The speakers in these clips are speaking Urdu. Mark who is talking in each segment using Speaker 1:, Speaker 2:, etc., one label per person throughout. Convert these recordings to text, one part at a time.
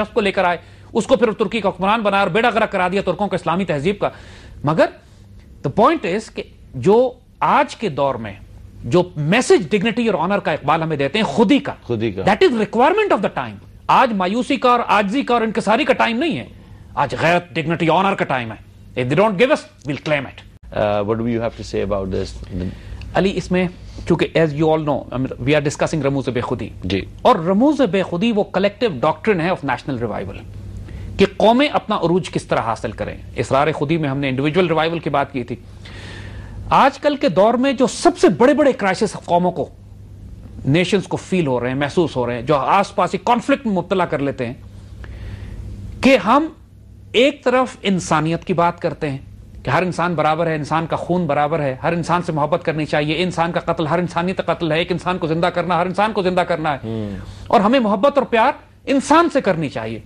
Speaker 1: شخص کو لے کر آئے, اس کو پھر ترکی کا حکمران بنایا اور بیڑا غرق کرا دیا ترکوں کو اسلامی تہذیب کا. مگر the point is کہ جو آج کے دور میں جو میسج ڈگنیٹی اور آنر کا اقبال ہمیں دیتے ہیں خودی کا that is requirement of the time. آج مایوسی کا اور عاجزی کا اور انکساری کا ٹائم نہیں ہے, آج غیرت ڈگنیٹی آنر کا ٹائم ہے. If they don't give us, we'll claim it.
Speaker 2: What do you have to say about this?
Speaker 1: علی, اس میں چونکہ as you all know we are discussing رموز بے خودی
Speaker 2: جی,
Speaker 1: اور رموز بے خودی وہ کلیکٹیو ڈاکٹرن ہے آف نیشنل ریوائول کہ قومیں اپنا عروج کس طرح حاصل کریں. اسرار خودی میں ہم نے انڈیویجول ریوائول کی بات کی تھی. آج کل کے دور میں جو سب سے بڑے بڑے کرائسس قوموں کو نیشنز کو فیل ہو رہے ہیں, محسوس ہو رہے ہیں, جو آس پاس کانفلکٹ میں مبتلا کر لیتے ہیں کہ ہم ایک طرف انسانیت کی بات کرتے ہیں کہ ہر انسان برابر ہے, انسان کا خون برابر ہے, ہر انسان سے محبت کرنی چاہیے, انسان کا قتل ہر انسانیت کا قتل ہے, ایک انسان کو زندہ کرنا ہر انسان کو زندہ کرنا ہے, اور ہمیں محبت اور پیار انسان سے کرنی چاہیے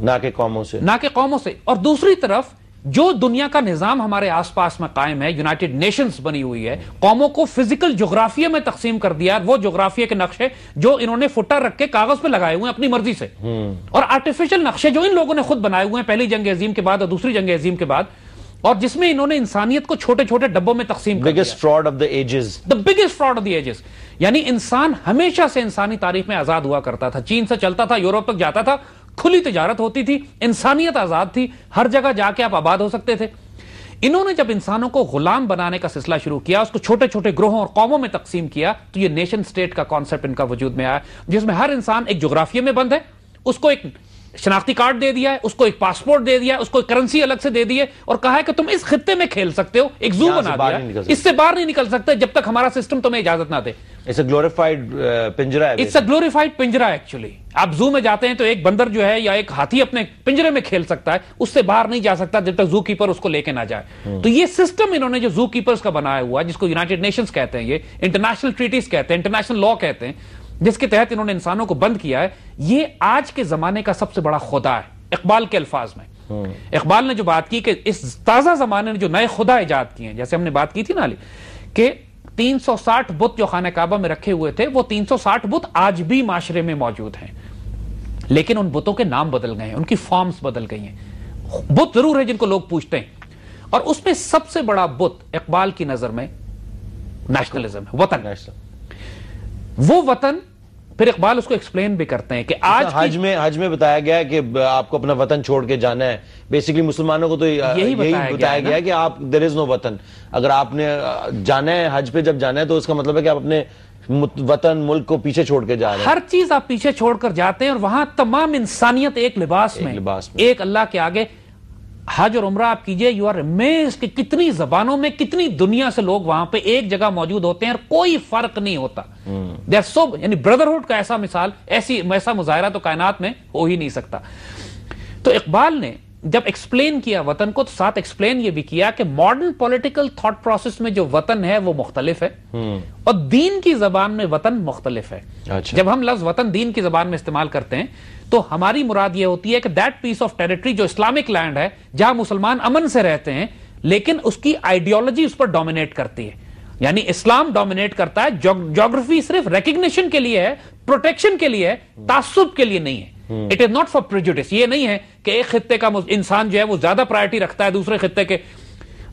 Speaker 2: نہ کہ قوموں سے,
Speaker 1: نہ کہ قوموں سے. اور دوسری طرف جو دنیا کا نظام ہمارے آس پاس میں قائم ہے, یونائٹڈ نیشنز بنی ہوئی ہے, قوموں کو فزیکل جغرافیہ میں تقسیم کر دیا, وہ جغرافیہ کے نقشے جو انہوں نے فٹر رکھ کے کاغذ پہ لگائے ہوئے ہیں اپنی مرضی سے, اور آرٹیفیشل نقشے جو ان لوگوں نے خود بنائے ہوئے ہیں پہلی جنگ عظیم کے بعد اور دوسری جنگ عظیم کے بعد, اور جس میں انہوں نے انسانیت کو چھوٹے چھوٹے ڈبوں میں تقسیم کر دیا.
Speaker 2: biggest fraud of the ages.
Speaker 1: The biggest fraud of the ages. یعنی انسان ہمیشہ سے انسانی تاریخ میں آزاد ہوا کرتا تھا, چین سے چلتا تھا, یورپ تک جاتا تھا, کھلی تجارت ہوتی تھی, انسانیت آزاد تھی, ہر جگہ جا کے آپ آباد ہو سکتے تھے. انہوں نے جب انسانوں کو غلام بنانے کا سلسلہ شروع کیا, اس کو چھوٹے چھوٹے گروہوں اور قوموں میں تقسیم کیا, تو یہ نیشن سٹیٹ کا کانسیپٹ ان کا وجود میں آیا, جس میں ہر انسان ایک جغرافیے میں بند ہے, اس کو ایک شناختی کارڈ دے دیا ہے, اس کو ایک پاسپورٹ دے دیا ہے, اس کو ایک کرنسی الگ سے دے دی ہے, اور کہا ہے کہ تم اس خطے میں کھیل سکتے ہو, ایک زو بنا دیا, اس سے باہر نہیں نکل سکتے جب تک ہمارا سسٹم تمہیں اجازت نہ دے.
Speaker 2: It's a glorified پنجرا ہے.
Speaker 1: It's a glorified پنجرا actually. آپ زو میں جاتے ہیں تو ایک بندر جو ہے یا ایک ہاتھی اپنے پنجرے میں کھیل سکتا ہے, اس سے باہر نہیں جا سکتا جب تک زو کیپر اس کو لے کے نہ جائے. تو یہ سسٹم انہوں نے جو زو کیپرز کا بنایا ہوا ہے, جس کو یونائٹڈ نیشنز کہتے ہیں, یہ انٹرنیشنل ٹریٹیز کہتے ہیں, انٹرنیشنل لا کہتے ہیں, جس کے تحت انہوں نے انسانوں کو بند کیا ہے, یہ آج کے زمانے کا سب سے بڑا خدا ہے. اقبال کے الفاظ میں اقبال نے جو بات کی کہ اس تازہ زمانے نے جو نئے خدا ایجاد کیے ہیں, جیسے ہم نے بات کی تھی نا علی کہ 360 بت جو خانہ کعبہ میں رکھے ہوئے تھے, وہ 360 بت آج بھی معاشرے میں موجود ہیں, لیکن ان بتوں کے نام بدل گئے ہیں, ان کی فارمز بدل گئی ہیں. بت ضرور ہے جن کو لوگ پوچھتے ہیں, اور اس میں سب سے بڑا بت اقبال کی نظر میں نیشنلزم ہے, وطن. وہ وطن پھر اقبال اس کو ایکسپلین بھی کرتے ہیں کہ آج
Speaker 2: حج میں بتایا گیا ہے کہ آپ کو اپنا وطن چھوڑ کے جانا ہے. بیسیکلی مسلمانوں کو تو یہی بتایا گیا ہے کہ آپ there is no وطن. اگر آپ نے جانا ہے حج پہ, جب جانا ہے تو اس کا مطلب ہے کہ آپ اپنے وطن ملک کو پیچھے چھوڑ کے جا رہے ہیں.
Speaker 1: ہر چیز آپ پیچھے چھوڑ کر جاتے ہیں, اور وہاں تمام انسانیت ایک لباس میں ایک اللہ کے آگے. حج اور عمرہ آپ کیجئے, یو آر امیزڈ کہ کتنی زبانوں میں کتنی دنیا سے لوگ وہاں پہ ایک جگہ موجود ہوتے ہیں اور کوئی فرق نہیں ہوتا. یعنی بردرہڈ کا ایسا مثال, ایسا مظاہرہ تو کائنات میں ہو ہی نہیں سکتا. تو اقبال نے جب ایکسپلین کیا وطن کو, تو ساتھ ایکسپلین یہ بھی کیا کہ ماڈرن پولیٹیکل تھاٹ پروسیس میں جو وطن ہے وہ مختلف ہے, اور دین کی زبان میں وطن مختلف ہے. جب ہم لفظ وطن دین کی زبان میں استعمال کرتے ہیں تو ہماری مراد یہ ہوتی ہے کہ دیٹ پیس آف ٹیریٹری جو اسلامک لینڈ ہے, جہاں مسلمان امن سے رہتے ہیں, لیکن اس کی آئیڈیالوجی اس پر ڈومینیٹ کرتی ہے. یعنی اسلام ڈومینیٹ کرتا ہے, جیوگرافی صرف ریکگنیشن کے لیے ہے, پروٹیکشن کے لیے ہے, تعصب کے لیے نہیں ہے. It is not for prejudice. یہ نہیں ہے کہ ایک خطے کا انسان جو ہے وہ زیادہ پرائرٹی رکھتا ہے دوسرے خطے کے.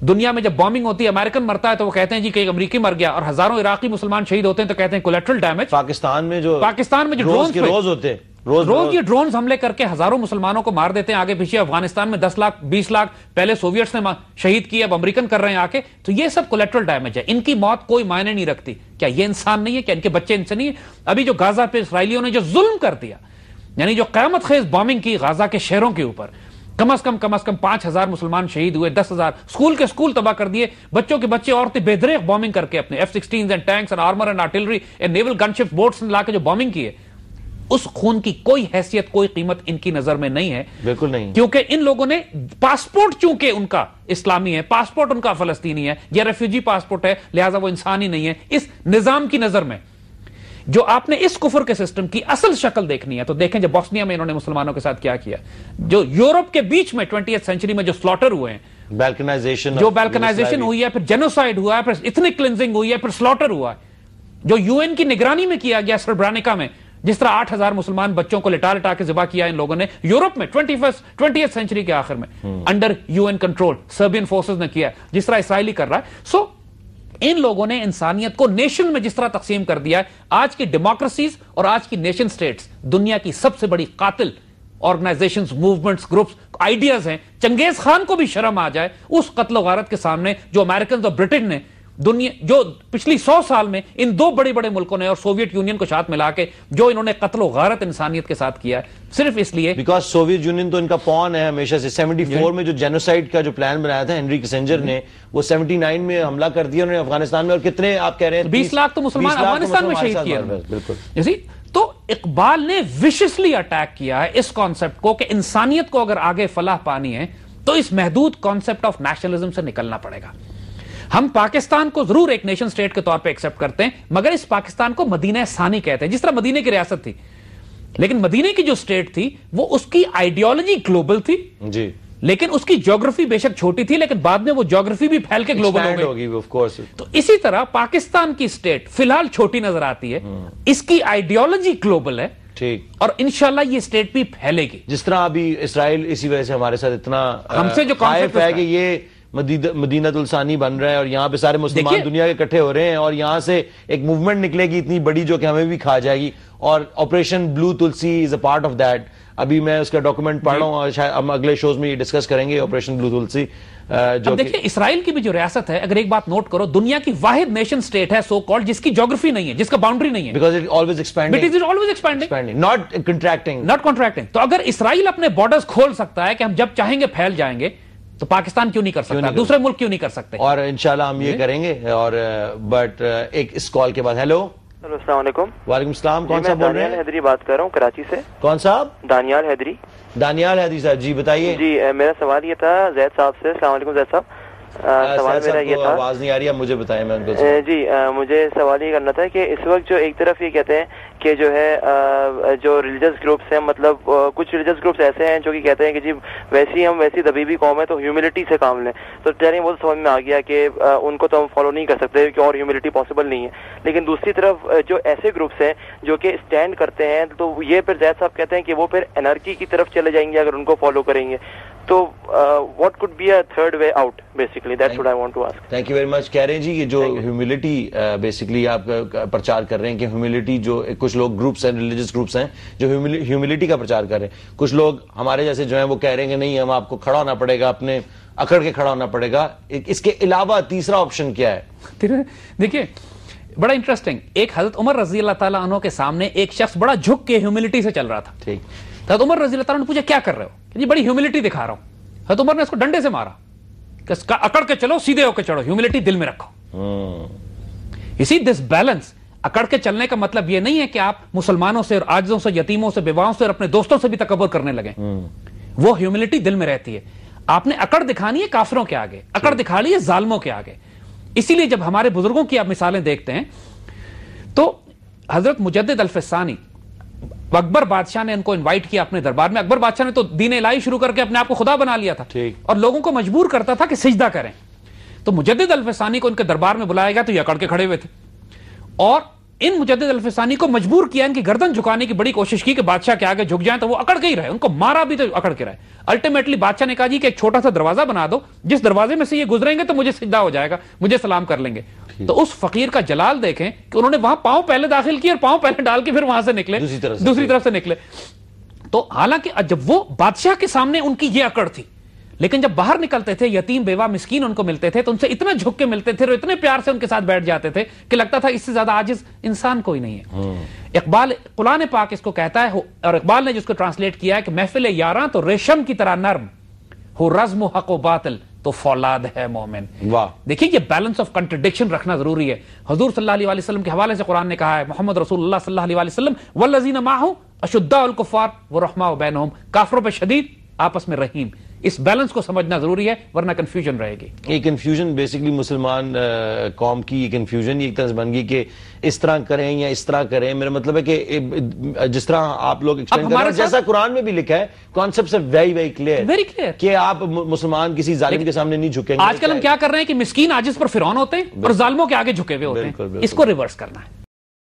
Speaker 1: دنیا میں جب بامبنگ ہوتی ہے, امریکن مرتا ہے تو وہ کہتے ہیں جی کہ ایک امریکی مر گیا, اور ہزاروں عراقی مسلمان شہید ہوتے ہیں تو کہتے ہیں کولیٹرل ڈیمیج.
Speaker 2: پاکستان میں جو
Speaker 1: ڈرونز
Speaker 2: ہوتے ہیں,
Speaker 1: روز یہ ڈرونز حملے کر کے ہزاروں مسلمانوں کو مار دیتے ہیں آگے پیچھے. افغانستان میں 10 لاکھ 20 لاکھ پہلے سوویٹس نے شہید کیے, اب امریکن کر رہے ہیں آ کے. تو یہ سب کولیٹرل ڈیمیج ہے, ان کی موت کوئی معنی نہیں رکھتی. کیا یہ انسان نہیں ہے؟ کیا ان کے بچے ان سے نہیں ہیں؟ ابھی جو غازہ پہ اسرائیلیوں نے جو ظلم کر دیا, یعنی جو قیامت خیز بامبنگ کی غازہ کے شہروں کے اوپر, کم از کم 5,000 مسلمان شہید ہوئے, 10,000 اسکول تباہ کر دیے, بچوں کے بچے عورتیں بے دریغ بامبنگ کر کے اپنے F-16 and tanks and armour and artillery and naval gun ship boats لا کے جو بامبنگ کی ہے, اس خون کی کوئی حیثیت کوئی قیمت ان کی نظر میں نہیں ہے.
Speaker 2: بالکل نہیں,
Speaker 1: کیونکہ ان لوگوں نے پاسپورٹ, چونکہ ان کا اسلامی ہے, پاسپورٹ ان کا فلسطینی ہے, یا ریفیوجی پاسپورٹ ہے, لہٰذا وہ انسان ہی نہیں ہے اس نظام کی نظر میں. جو آپ نے اس کفر کے سسٹم کی اصل شکل دیکھنی ہے تو دیکھیں جب بوسنیا میں انہوں نے مسلمانوں کے ساتھ کیا کیا, جو یورپ کے بیچ میں 20th سینچری میں جو سلاٹر ہوئے ہیں, بیلکنائزیشن ہوئی ہے, پھر جینوسائیڈ ہوا ہے, پھر ایتھنک کلینزنگ ہوئی ہے, پھر سلاٹر ہوا ہے, جو UN کی نگرانی میں کیا گیا سربرانیکا میں, جس طرح 8,000 مسلمان بچوں کو لٹا لٹا کے ذبح کیا ان لوگوں نے یورپ میں 20th سینچری کے آخر میں انڈر UN کنٹرول سربین فورسز نے کیا، جس طرح اسرائیلی کر رہا ہے. سو ان لوگوں نے انسانیت کو نیشن میں جس طرح تقسیم کر دیا ہے. آج کی ڈیموکریسیز اور آج کی نیشن سٹیٹس دنیا کی سب سے بڑی قاتل آرگنائزیشنز، موومنٹس، گروپس، آئیڈیاز ہیں. چنگیز خان کو بھی شرم آ جائے اس قتل و غارت کے سامنے جو امریکنز اور برٹن نے دنیا جو پچھلی 100 سال میں ان دو بڑے بڑے ملکوں نے اور سوویت یونین کو ساتھ ملا کے جو انہوں نے قتل و غارت انسانیت کے ساتھ کیا ہے، صرف اس لیے
Speaker 2: بیکاز سوویت یونین تو ان کا پون ہے ہمیشہ سے. 74 میں جو جینوسائیڈ کا جو پلان بنایا تھا ہنری کسنجر نے، وہ 79 میں حملہ کر دیا انہوں نے افغانستان میں، اور کتنے آپ کہہ رہے ہیں
Speaker 1: 20 لاکھ تو مسلمان افغانستان میں شہید کیا. بالکل. تو اقبال نے ویشسلی اٹیک کیا ہے اس کانسیپٹ کو کہ انسانیت کو اگر آگے فلاح پانی ہے تو اس محدود کانسیپٹ آف نیشنلزم سے نکلنا پڑے گا. ہم پاکستان کو ضرور ایک نیشن سٹیٹ کے طور پہ ایکسپٹ کرتے ہیں، مگر اس پاکستان کو مدینہ ثانی کہتے ہیں، جس طرح مدینہ کی ریاست تھی، لیکن مدینہ کی جو سٹیٹ تھی وہ اس کی آئیڈیالوجی گلوبل تھی جی، لیکن اس کی جیوگرافی بے شک چھوٹی تھی، لیکن بعد میں وہ جیوگرافی بھی پھیل کے گلوبل ہو گئی. تو اسی طرح پاکستان کی سٹیٹ فی الحال چھوٹی نظر آتی ہے، اس کی آئیڈیالوجی گلوبل ہے ٹھیک، اور انشاءاللہ یہ سٹیٹ بھی پھیلے گی.
Speaker 2: جس طرح ابھی اسرائیل اسی وجہ سے ہمارے ساتھ اتنا ہم سے جو کانسیپٹ ہے کہ یہ مدینہ الثانی بن رہا ہے اور یہاں پہ سارے مسلمان دنیا کے اکٹھے ہو رہے ہیں، اور یہاں سے ایک موومنٹ نکلے گی اتنی بڑی جو کہ ہمیں بھی کھا جائے گی، اور آپریشن بلو تلسی is a part of that. ابھی میں اس کا ڈاکومنٹ پڑھ رہا ہوں اور شاید ہم اگلے شوز میں یہ ڈسکس کریں گے آپریشن بلو تلسی.
Speaker 1: اب دیکھیں اسرائیل کی بھی جو ریاست ہے، اگر ایک بات نوٹ کرو، دنیا کی واحد نیشن سٹیٹ ہے سو کالڈ جس کی جیوگرافی نہیں ہے، جس کا باؤنڈری نہیں ہے،
Speaker 2: because it always expanding, not contracting.
Speaker 1: تو اگر اسرائیل اپنے بارڈرز کھول سکتا ہے کہ ہم جب چاہیں گے پھیل جائیں گے، تو پاکستان کیوں نہیں کر سکتا؟ دوسرے ملک کیوں نہیں کر سکتے؟
Speaker 2: اور انشاءاللہ ہم یہ کریں گے. اور بٹ ایک اس کال کے بعد ہیلو
Speaker 3: السلام علیکم.
Speaker 2: وعلیکم السلام. کون صاحب بول رہے ہیں؟
Speaker 3: دانیال حیدری بات کر رہا ہوں کراچی سے.
Speaker 2: کون صاحب؟
Speaker 3: دانیال حیدری.
Speaker 2: دانیال حیدری صاحب جی بتائیے.
Speaker 3: جی میرا سوال یہ تھا زید صاحب سے. السلام علیکم زید صاحب. سوال میرا یہ تھا،
Speaker 2: آواز نہیں آ رہی ہے مجھے بتائیں. میں
Speaker 3: جی مجھے سوال یہ کرنا تھا کہ اس وقت جو ایک طرف یہ کہتے ہیں کہ جو ہے جو ریلیجس گروپس ہیں، مطلب کچھ ریلیجس گروپس ایسے ہیں جو کہ کہتے ہیں کہ جی ویسی دبیبی قوم ہے تو ہیوملٹی سے کام لیں. تو ٹیریں وہ سمجھ میں آ گیا کہ ان کو تو ہم فالو نہیں کر سکتے کہ اور ہیوملٹی پاسبل نہیں ہے. لیکن دوسری طرف جو ایسے گروپس ہیں جو کہ اسٹینڈ کرتے ہیں، تو یہ پھر زید صاحب کہتے ہیں کہ وہ پھر انارکی کی طرف چلے جائیں گے اگر ان کو فالو کریں گے. تو what could be a third way out basically? That's what I want to ask.
Speaker 2: Thank you very much. کہہ رہے ہیں جی یہ جو ہیوملٹی بیسیکلی آپ پرچار کر رہے ہیں کہ ہیوملٹی جو کچھ لوگ گروپس ہیں، ریلیجس گروپس ہیں جو ہیوملٹی کا پرچار کر رہے ہیں، کچھ لوگ ہمارے جیسے جو ہیں وہ کہہ رہے ہیں کہ نہیں ہم آپ کو کھڑا ہونا پڑے گا، اپنے اکڑ کے کھڑا ہونا پڑے گا. اس کے علاوہ تیسرا آپشن کیا ہے؟
Speaker 1: دیکھیے بڑا انٹرسٹنگ، ایک حضرت عمر رضی اللہ تعالیٰ عنہ کے سامنے ایک شخص بڑا جھک کے ہیوملٹی سے چل رہا تھا. ٹھیک، حضرت عمر رضی اللہ تعالیٰ نے پوچھا کیا کر رہے ہو؟ جی بڑی ہیوملٹی دکھا رہا ہوں. حضرت عمر نے اس کو ڈنڈے سے مارا کہ اکڑ کے چلو، سیدھے ہو کے چڑھو، ہیوملٹی دل میں رکھو. اسی دس بیلنس، اکڑ کے چلنے کا مطلب یہ نہیں ہے کہ آپ مسلمانوں سے اور عاجزوں سے، یتیموں سے، بیواؤں سے اور اپنے دوستوں سے بھی تکبر کرنے لگیں. وہ ہیوملٹی دل میں رہتی ہے. آپ نے اکڑ دکھانی ہے کافروں کے آگے، اکڑ دکھا لی ہے ظالموں کے آگے. اسی لیے جب ہمارے بزرگوں کی آپ مثالیں دیکھتے ہیں تو حضرت مجدد الفسانی، اکبر بادشاہ نے ان کو انوائٹ کیا اپنے دربار میں. اکبر بادشاہ نے تو دین الہی شروع کر کے اپنے آپ کو خدا بنا لیا تھا اور لوگوں کو مجبور کرتا تھا کہ سجدہ کریں. تو مجدد الفسانی کو ان کے دربار میں بلایا گیا تو یہ اکڑ کے کھڑے ہوئے تھے، اور ان مجدد الفسانی کو مجبور کیا، ان کی گردن جھکانے کی بڑی کوشش کی کہ بادشاہ کے آگے جھک جائیں، تو وہ اکڑ کے ہی رہے. ان کو مارا بھی تو اکڑ کے رہے. الٹیمیٹلی بادشاہ نے کہا جی کہ ایک چھوٹا سا دروازہ بنا دو، جس دروازے میں سے یہ گزریں گے تو مجھے سجدہ ہو جائے گا، مجھے سلام کر لیں گے. تو اس فقیر کا جلال دیکھیں کہ انہوں نے وہاں پاؤں پہلے داخل کیے اور پاؤں پہلے ڈال کے پھر وہاں سے نکلے، دوسری طرف سے نکلے. تو حالانکہ جب وہ بادشاہ کے سامنے ان کی یہ اکڑ تھی، لیکن جب باہر نکلتے تھے یتیم بیوہ مسکین ان کو ملتے تھے تو ان سے اتنا جھک کے ملتے تھے اور اتنے پیار سے ان کے ساتھ بیٹھ جاتے تھے کہ لگتا تھا اس سے زیادہ عاجز انسان کوئی نہیں ہے. اقبال قرآن پاک اس کو کہتا ہے، اور اقبال نے جس کو ٹرانسلیٹ کیا ہے کہ محفل یاراں تو ریشم کی طرح نرم ہو، رزم و حق و باطل تو فولاد ہے مومن. دیکھیں یہ بیلنس آف کنٹرڈکشن رکھنا ضروری ہے. حضور صلی اللہ علیہ وسلم کے حوالے سے قرآن نے کہا ہے، محمد رسول اللہ صلی اللہ علیہ وسلم والذین معہ اشداء الکفار ورحماء بینہم، کافروں پہ شدید آپس میں رحیم. اس بیلنس کو سمجھنا ضروری ہے ورنہ کنفیوژن رہے گی.
Speaker 2: یہ کنفیوژن بیسیکلی مسلمان قوم کی کنفیوژن ایک طرح بن گئی کہ اس طرح کریں یا اس طرح کریں. میرا مطلب ہے کہ جس طرح آپ لوگ ایکسپلین کر رہے ہیں، جیسا قرآن میں بھی لکھا ہے، concepts are very very clear کہ آپ مسلمان کسی ظالم کے سامنے نہیں جھکیں گے.
Speaker 1: آج کل ہم کیا کر رہے ہیں کہ مسکین عاجز پر فرعون ہوتے ہیں اور ظالموں کے آگے جھکے ہوئے ہوتے ہیں. اس کو ریورس کرنا ہے.